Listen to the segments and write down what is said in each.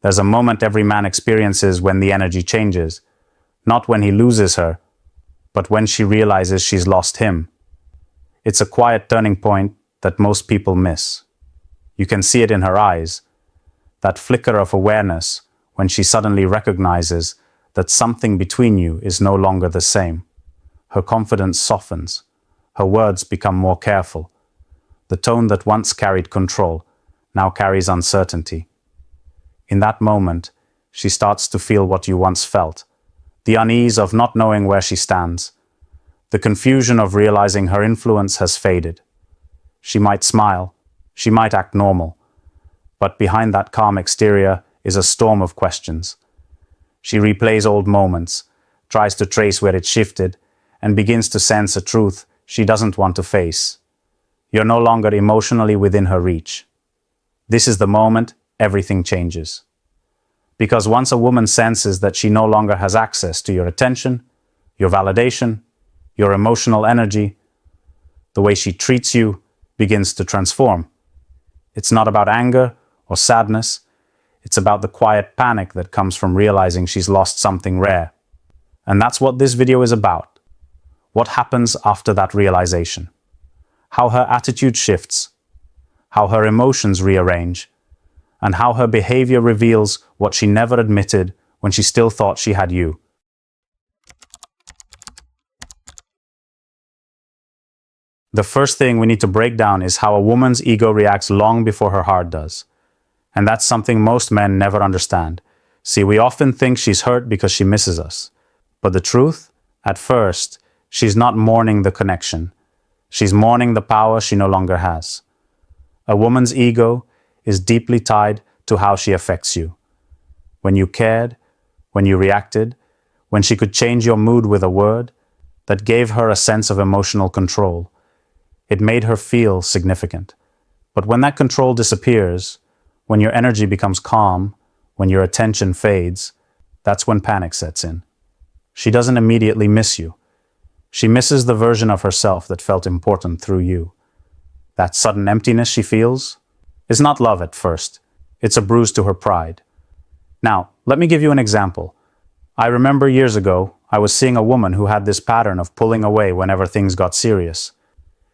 There's a moment every man experiences when the energy changes, not when he loses her, but when she realizes she's lost him. It's a quiet turning point that most people miss. You can see it in her eyes, that flicker of awareness when she suddenly recognizes that something between you is no longer the same. Her confidence softens. Her words become more careful. The tone that once carried control now carries uncertainty. In that moment, she starts to feel what you once felt, the unease of not knowing where she stands, the confusion of realizing her influence has faded. She might smile, she might act normal, but behind that calm exterior is a storm of questions. She replays old moments, tries to trace where it shifted, and begins to sense a truth she doesn't want to face. You're no longer emotionally within her reach. This is the moment everything changes. Because once a woman senses that she no longer has access to your attention, your validation, your emotional energy, the way she treats you begins to transform. It's not about anger or sadness. It's about the quiet panic that comes from realizing she's lost something rare. And that's what this video is about. What happens after that realization? How her attitude shifts, how her emotions rearrange, and how her behavior reveals what she never admitted when she still thought she had you. The first thing we need to break down is how a woman's ego reacts long before her heart does. And that's something most men never understand. See, we often think she's hurt because she misses us. But the truth, at first, she's not mourning the connection. She's mourning the power she no longer has. A woman's ego is deeply tied to how she affects you. When you cared, when you reacted, when she could change your mood with a word, that gave her a sense of emotional control. It made her feel significant. But when that control disappears, when your energy becomes calm, when your attention fades, that's when panic sets in. She doesn't immediately miss you. She misses the version of herself that felt important through you. That sudden emptiness she feels is not love at first. It's a bruise to her pride. Now, let me give you an example. I remember years ago, I was seeing a woman who had this pattern of pulling away whenever things got serious.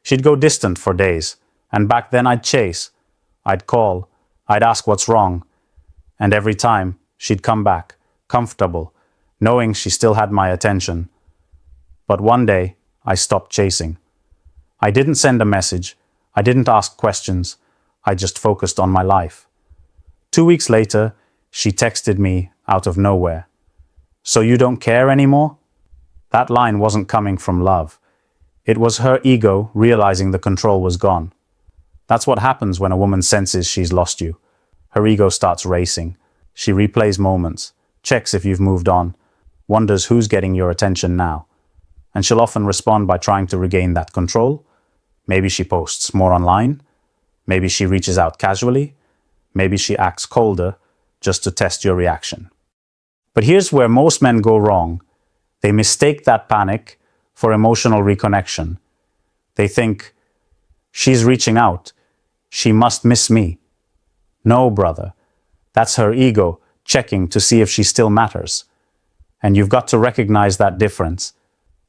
She'd go distant for days, and back then I'd chase. I'd call, I'd ask what's wrong, and every time she'd come back, comfortable, knowing she still had my attention. But one day, I stopped chasing. I didn't send a message, I didn't ask questions, I just focused on my life. 2 weeks later, she texted me out of nowhere. "So you don't care anymore?" That line wasn't coming from love. It was her ego realizing the control was gone. That's what happens when a woman senses she's lost you. Her ego starts racing. She replays moments, checks if you've moved on, wonders who's getting your attention now. And she'll often respond by trying to regain that control. Maybe she posts more online. Maybe she reaches out casually. Maybe she acts colder just to test your reaction. But here's where most men go wrong. They mistake that panic for emotional reconnection. They think, she's reaching out. She must miss me. No, brother. That's her ego checking to see if she still matters. And you've got to recognize that difference,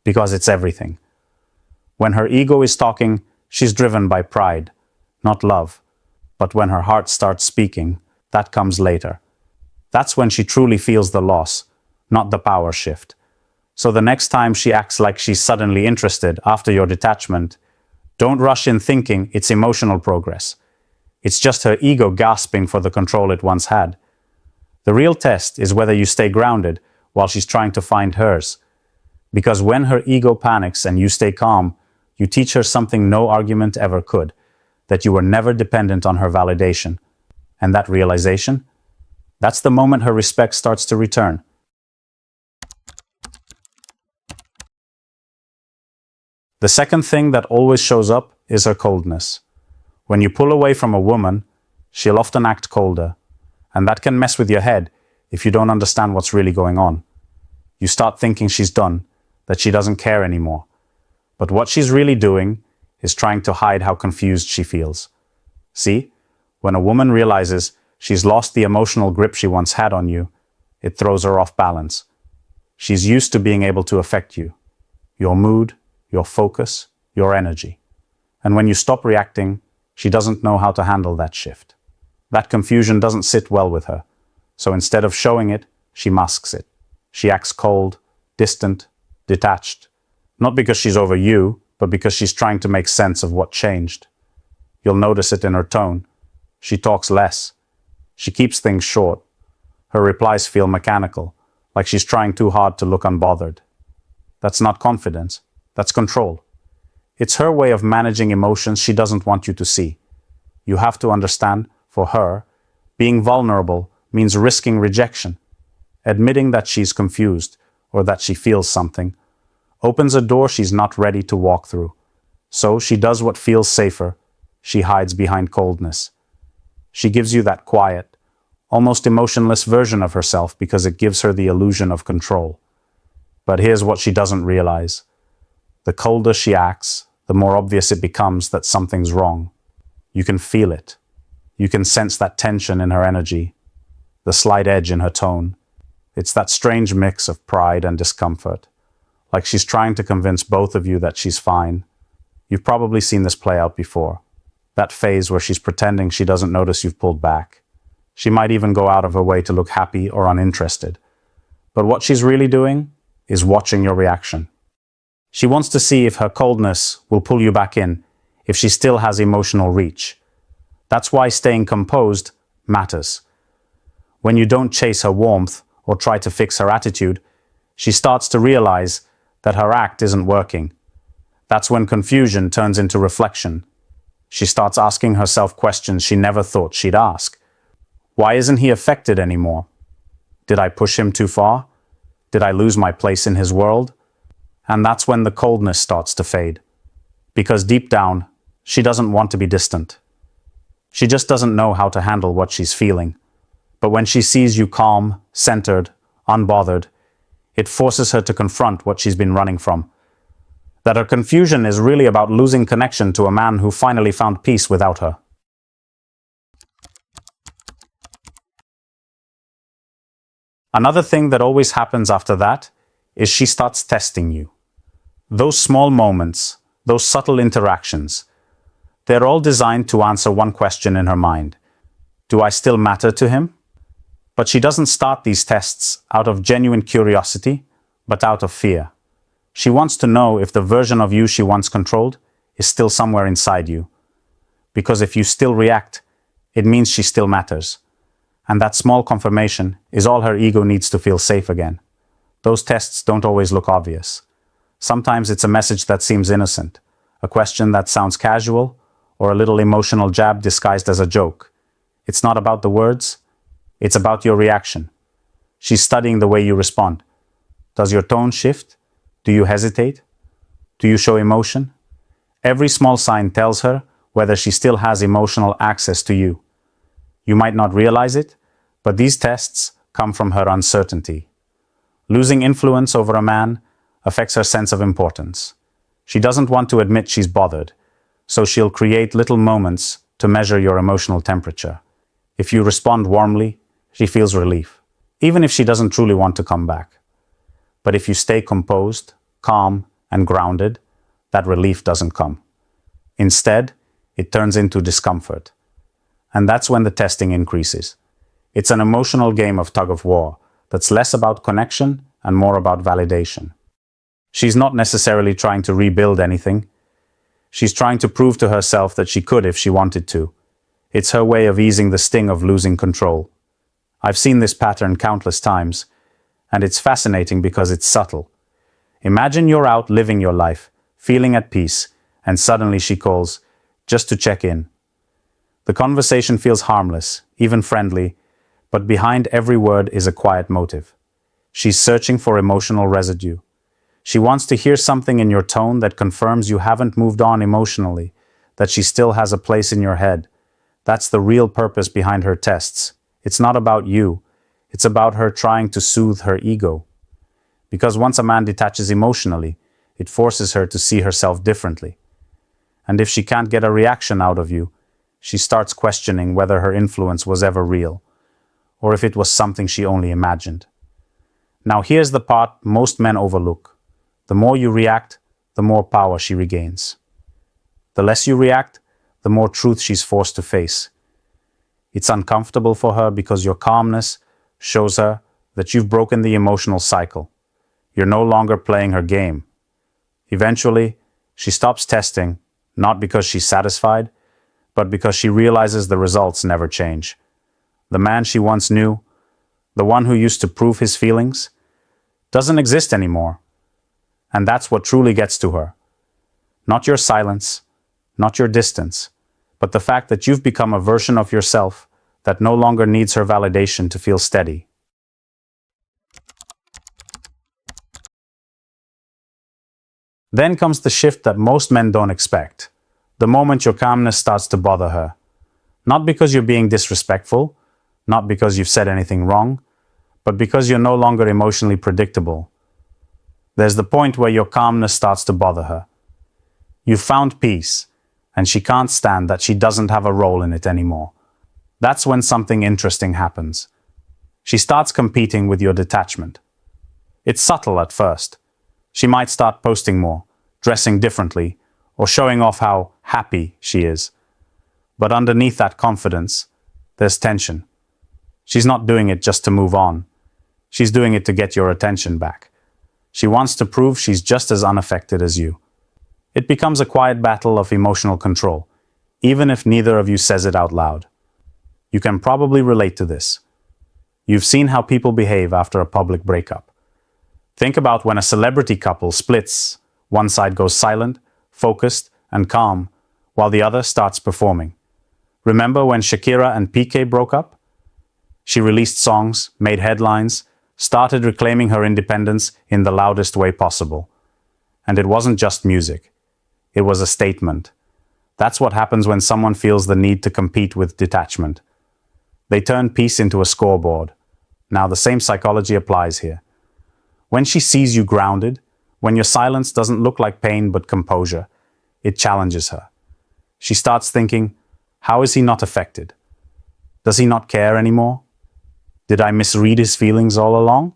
because it's everything. When her ego is talking, she's driven by pride, not love. But when her heart starts speaking, that comes later. That's when she truly feels the loss, not the power shift. So the next time she acts like she's suddenly interested after your detachment, don't rush in thinking it's emotional progress. It's just her ego gasping for the control it once had. The real test is whether you stay grounded while she's trying to find hers. Because when her ego panics and you stay calm, you teach her something no argument ever could, that you were never dependent on her validation. And that realization, that's the moment her respect starts to return. The second thing that always shows up is her coldness. When you pull away from a woman, she'll often act colder. And that can mess with your head if you don't understand what's really going on. You start thinking she's done, that she doesn't care anymore. But what she's really doing is trying to hide how confused she feels. See, when a woman realizes She's lost the emotional grip she once had on you. It throws her off balance. She's used to being able to affect you, your mood, your focus, your energy. And when you stop reacting, she doesn't know how to handle that shift. That confusion doesn't sit well with her. So instead of showing it, she masks it. She acts cold, distant, detached. Not because she's over you, but because she's trying to make sense of what changed. You'll notice it in her tone. She talks less. She keeps things short. Her replies feel mechanical, like she's trying too hard to look unbothered. That's not confidence. That's control. It's her way of managing emotions she doesn't want you to see. You have to understand, for her, being vulnerable means risking rejection. Admitting that she's confused, or that she feels something, opens a door she's not ready to walk through. So she does what feels safer. She hides behind coldness. She gives you that quiet, almost emotionless version of herself because it gives her the illusion of control. But here's what she doesn't realize. The colder she acts, the more obvious it becomes that something's wrong. You can feel it. You can sense that tension in her energy, the slight edge in her tone. It's that strange mix of pride and discomfort, like she's trying to convince both of you that she's fine. You've probably seen this play out before. That phase where she's pretending she doesn't notice you've pulled back. She might even go out of her way to look happy or uninterested. But what she's really doing is watching your reaction. She wants to see if her coldness will pull you back in, if she still has emotional reach. That's why staying composed matters. When you don't chase her warmth or try to fix her attitude, she starts to realize that her act isn't working. That's when confusion turns into reflection. She starts asking herself questions she never thought she'd ask. Why isn't he affected anymore? Did I push him too far? Did I lose my place in his world? And that's when the coldness starts to fade. Because deep down, she doesn't want to be distant. She just doesn't know how to handle what she's feeling. But when she sees you calm, centered, unbothered, it forces her to confront what she's been running from. That her confusion is really about losing connection to a man who finally found peace without her. Another thing that always happens after that is she starts testing you. Those small moments, those subtle interactions, they're all designed to answer one question in her mind. Do I still matter to him? But she doesn't start these tests out of genuine curiosity, but out of fear. She wants to know if the version of you she once controlled is still somewhere inside you. Because if you still react, it means she still matters. And that small confirmation is all her ego needs to feel safe again. Those tests don't always look obvious. Sometimes it's a message that seems innocent, a question that sounds casual, or a little emotional jab disguised as a joke. It's not about the words, it's about your reaction. She's studying the way you respond. Does your tone shift? Do you hesitate? Do you show emotion? Every small sign tells her whether she still has emotional access to you. You might not realize it, but these tests come from her uncertainty. Losing influence over a man affects her sense of importance. She doesn't want to admit she's bothered, so she'll create little moments to measure your emotional temperature. If you respond warmly, she feels relief, even if she doesn't truly want to come back. But if you stay composed, calm, and grounded, that relief doesn't come. Instead, it turns into discomfort. And that's when the testing increases. It's an emotional game of tug-of-war that's less about connection and more about validation. She's not necessarily trying to rebuild anything. She's trying to prove to herself that she could if she wanted to. It's her way of easing the sting of losing control. I've seen this pattern countless times, and it's fascinating because it's subtle. Imagine you're out living your life, feeling at peace, and suddenly she calls, just to check in. The conversation feels harmless, even friendly, but behind every word is a quiet motive. She's searching for emotional residue. She wants to hear something in your tone that confirms you haven't moved on emotionally, that she still has a place in your head. That's the real purpose behind her tests. It's not about you. It's about her trying to soothe her ego. Because once a man detaches emotionally, it forces her to see herself differently. And if she can't get a reaction out of you, she starts questioning whether her influence was ever real, or if it was something she only imagined. Now here's the part most men overlook. The more you react, the more power she regains. The less you react, the more truth she's forced to face. It's uncomfortable for her because your calmness shows her that you've broken the emotional cycle. You're no longer playing her game. Eventually, she stops testing, not because she's satisfied, but because she realizes the results never change. The man she once knew, the one who used to prove his feelings, doesn't exist anymore. And that's what truly gets to her. Not your silence, not your distance, but the fact that you've become a version of yourself that no longer needs her validation to feel steady. Then comes the shift that most men don't expect. The moment your calmness starts to bother her. Not because you're being disrespectful, not because you've said anything wrong, but because you're no longer emotionally predictable. There's the point where your calmness starts to bother her. You've found peace, and she can't stand that she doesn't have a role in it anymore. That's when something interesting happens. She starts competing with your detachment. It's subtle at first. She might start posting more, dressing differently, or showing off how happy she is. But underneath that confidence, there's tension. She's not doing it just to move on. She's doing it to get your attention back. She wants to prove she's just as unaffected as you. It becomes a quiet battle of emotional control, even if neither of you says it out loud. You can probably relate to this. You've seen how people behave after a public breakup. Think about when a celebrity couple splits. One side goes silent, focused, and calm, while the other starts performing. Remember when Shakira and Piqué broke up? She released songs, made headlines, started reclaiming her independence in the loudest way possible. And it wasn't just music. It was a statement. That's what happens when someone feels the need to compete with detachment. They turn peace into a scoreboard. Now the same psychology applies here. When she sees you grounded, when your silence doesn't look like pain but composure, it challenges her. She starts thinking, how is he not affected? Does he not care anymore? Did I misread his feelings all along?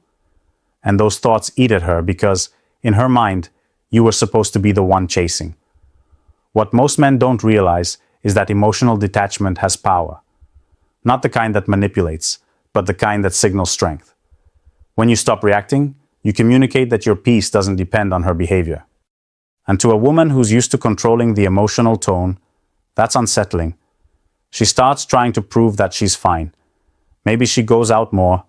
And those thoughts eat at her because, in her mind, you were supposed to be the one chasing. What most men don't realize is that emotional detachment has power. Not the kind that manipulates, but the kind that signals strength. When you stop reacting, you communicate that your peace doesn't depend on her behavior. And to a woman who's used to controlling the emotional tone, that's unsettling. She starts trying to prove that she's fine. Maybe she goes out more.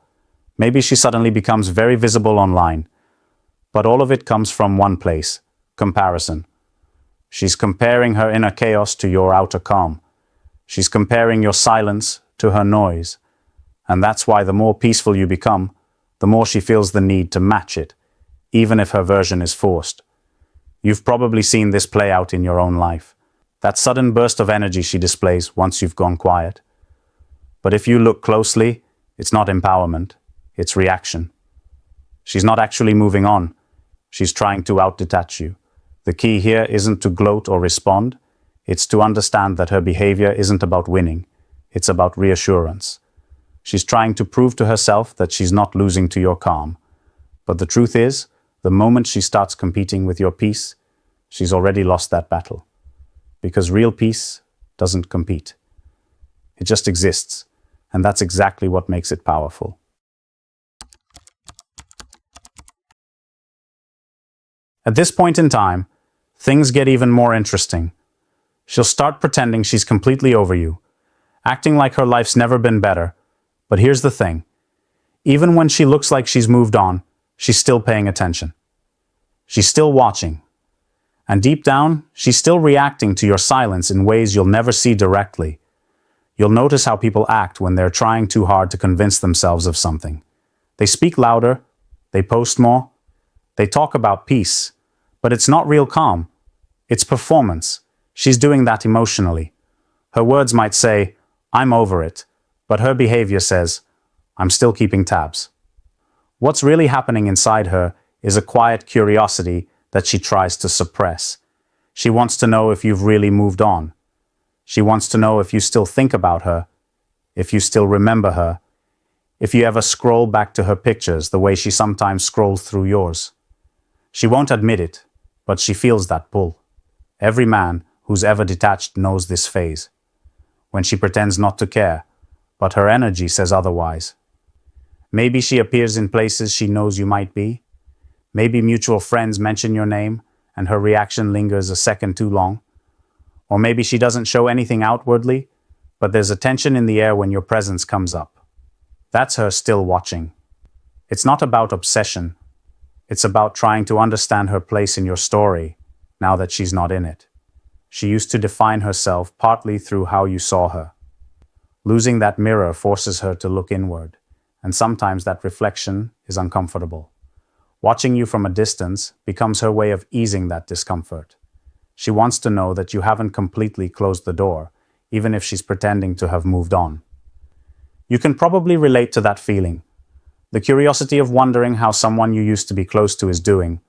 Maybe she suddenly becomes very visible online. But all of it comes from one place: comparison. She's comparing her inner chaos to your outer calm. She's comparing your silence to her noise. And that's why the more peaceful you become, the more she feels the need to match it, even if her version is forced. You've probably seen this play out in your own life. That sudden burst of energy she displays once you've gone quiet. But if you look closely, it's not empowerment, it's reaction. She's not actually moving on. She's trying to out-detach you. The key here isn't to gloat or respond. It's to understand that her behavior isn't about winning. It's about reassurance. She's trying to prove to herself that she's not losing to your calm. But the truth is, the moment she starts competing with your peace, she's already lost that battle. Because real peace doesn't compete. It just exists, and that's exactly what makes it powerful. At this point in time, things get even more interesting. She'll start pretending she's completely over you, acting like her life's never been better. But here's the thing. Even when she looks like she's moved on, she's still paying attention. She's still watching. And deep down, she's still reacting to your silence in ways you'll never see directly. You'll notice how people act when they're trying too hard to convince themselves of something. They speak louder, they post more, they talk about peace, but it's not real calm. It's performance. She's doing that emotionally. Her words might say, "I'm over it," but her behavior says, "I'm still keeping tabs." What's really happening inside her is a quiet curiosity that she tries to suppress. She wants to know if you've really moved on. She wants to know if you still think about her, if you still remember her, if you ever scroll back to her pictures the way she sometimes scrolls through yours. She won't admit it, but she feels that pull. Every man who's ever detached knows this phase, when she pretends not to care, but her energy says otherwise. Maybe she appears in places she knows you might be. Maybe mutual friends mention your name, and her reaction lingers a second too long. Or maybe she doesn't show anything outwardly, but there's a tension in the air when your presence comes up. That's her still watching. It's not about obsession. It's about trying to understand her place in your story, now that she's not in it. She used to define herself partly through how you saw her. Losing that mirror forces her to look inward, and sometimes that reflection is uncomfortable. Watching you from a distance becomes her way of easing that discomfort. She wants to know that you haven't completely closed the door, even if she's pretending to have moved on. You can probably relate to that feeling, the curiosity of wondering how someone you used to be close to is doing,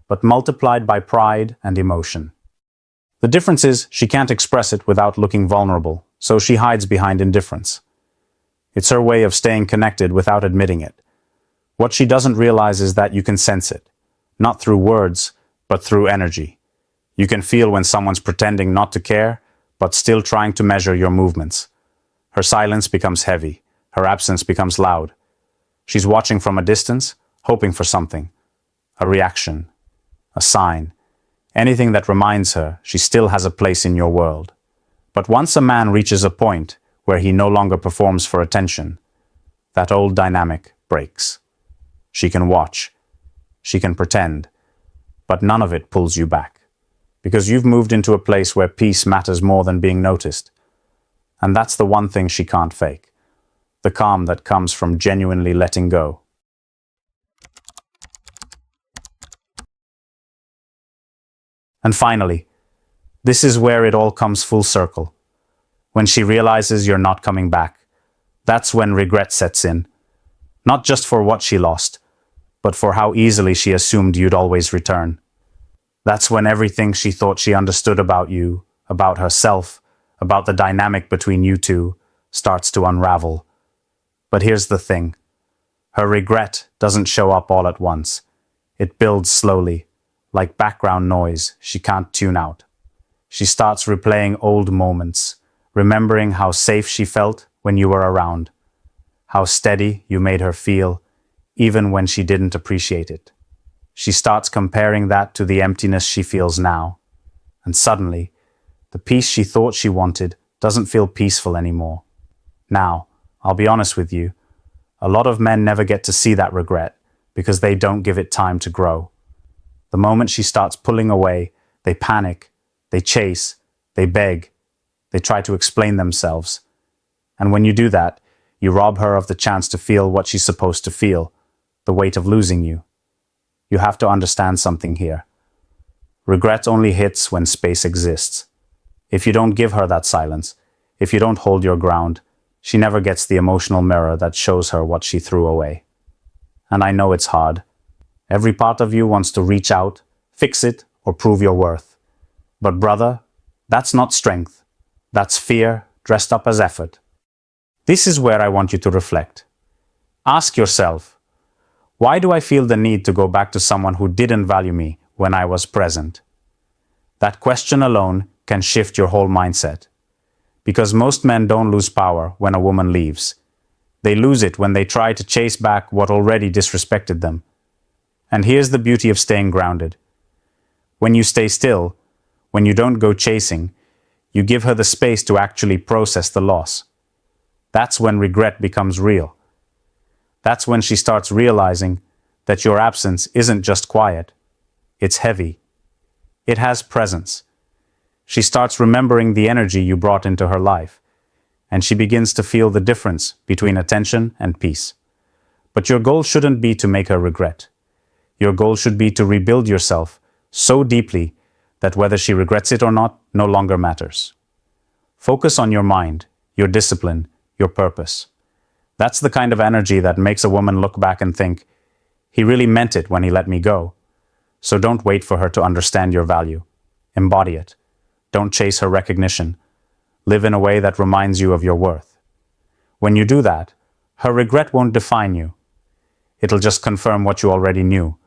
but multiplied by pride and emotion. The difference is she can't express it without looking vulnerable, so she hides behind indifference. It's her way of staying connected without admitting it. What she doesn't realize is that you can sense it, not through words, but through energy. You can feel when someone's pretending not to care, but still trying to measure your movements. Her silence becomes heavy. Her absence becomes loud. She's watching from a distance, hoping for something. A reaction. A sign. Anything that reminds her she still has a place in your world. But once a man reaches a point where he no longer performs for attention, that old dynamic breaks. She can watch. She can pretend. But none of it pulls you back. Because you've moved into a place where peace matters more than being noticed. And that's the one thing she can't fake. The calm that comes from genuinely letting go. And finally, this is where it all comes full circle. When she realizes you're not coming back, that's when regret sets in. Not just for what she lost, but for how easily she assumed you'd always return. That's when everything she thought she understood about you, about herself, about the dynamic between you two, starts to unravel. But here's the thing. Her regret doesn't show up all at once. It builds slowly, like background noise she can't tune out. She starts replaying old moments, remembering how safe she felt when you were around, how steady you made her feel, even when she didn't appreciate it. She starts comparing that to the emptiness she feels now, and suddenly, the peace she thought she wanted doesn't feel peaceful anymore. Now, I'll be honest with you, a lot of men never get to see that regret because they don't give it time to grow. The moment she starts pulling away, they panic, they chase, they beg, they try to explain themselves. And when you do that, you rob her of the chance to feel what she's supposed to feel, the weight of losing you. You have to understand something here. Regret only hits when space exists. If you don't give her that silence, if you don't hold your ground, she never gets the emotional mirror that shows her what she threw away. And I know it's hard. Every part of you wants to reach out, fix it, or prove your worth. But brother, that's not strength. That's fear dressed up as effort. This is where I want you to reflect. Ask yourself, why do I feel the need to go back to someone who didn't value me when I was present? That question alone can shift your whole mindset. Because most men don't lose power when a woman leaves. They lose it when they try to chase back what already disrespected them. And here's the beauty of staying grounded. When you stay still, when you don't go chasing, you give her the space to actually process the loss. That's when regret becomes real. That's when she starts realizing that your absence isn't just quiet, it's heavy. It has presence. She starts remembering the energy you brought into her life, and she begins to feel the difference between attention and peace. But your goal shouldn't be to make her regret. Your goal should be to rebuild yourself so deeply that whether she regrets it or not no longer matters. Focus on your mind, your discipline, your purpose. That's the kind of energy that makes a woman look back and think, he really meant it when he let me go. So don't wait for her to understand your value. Embody it. Don't chase her recognition. Live in a way that reminds you of your worth. When you do that, her regret won't define you. It'll just confirm what you already knew.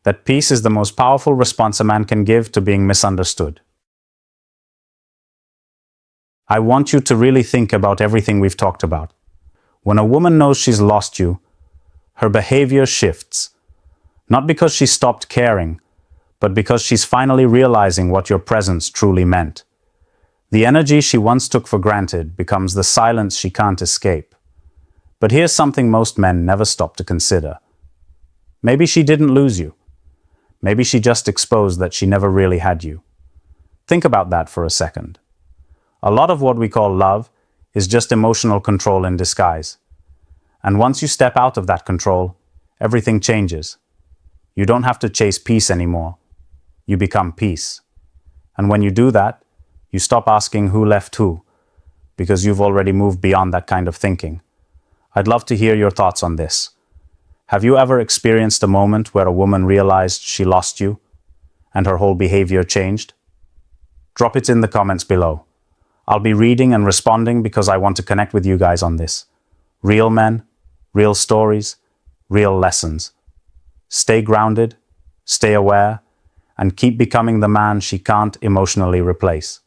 That peace is the most powerful response a man can give to being misunderstood. I want you to really think about everything we've talked about. When a woman knows she's lost you, her behavior shifts. Not because she stopped caring, but because she's finally realizing what your presence truly meant. The energy she once took for granted becomes the silence she can't escape. But here's something most men never stop to consider. Maybe she didn't lose you. Maybe she just exposed that she never really had you. Think about that for a second. A lot of what we call love is just emotional control in disguise. And once you step out of that control, everything changes. You don't have to chase peace anymore. You become peace. And when you do that, you stop asking who left who, because you've already moved beyond that kind of thinking. I'd love to hear your thoughts on this. Have you ever experienced a moment where a woman realized she lost you and her whole behavior changed? Drop it in the comments below. I'll be reading and responding because I want to connect with you guys on this. Real men, real stories, real lessons. Stay grounded, stay aware, and keep becoming the man she can't emotionally replace.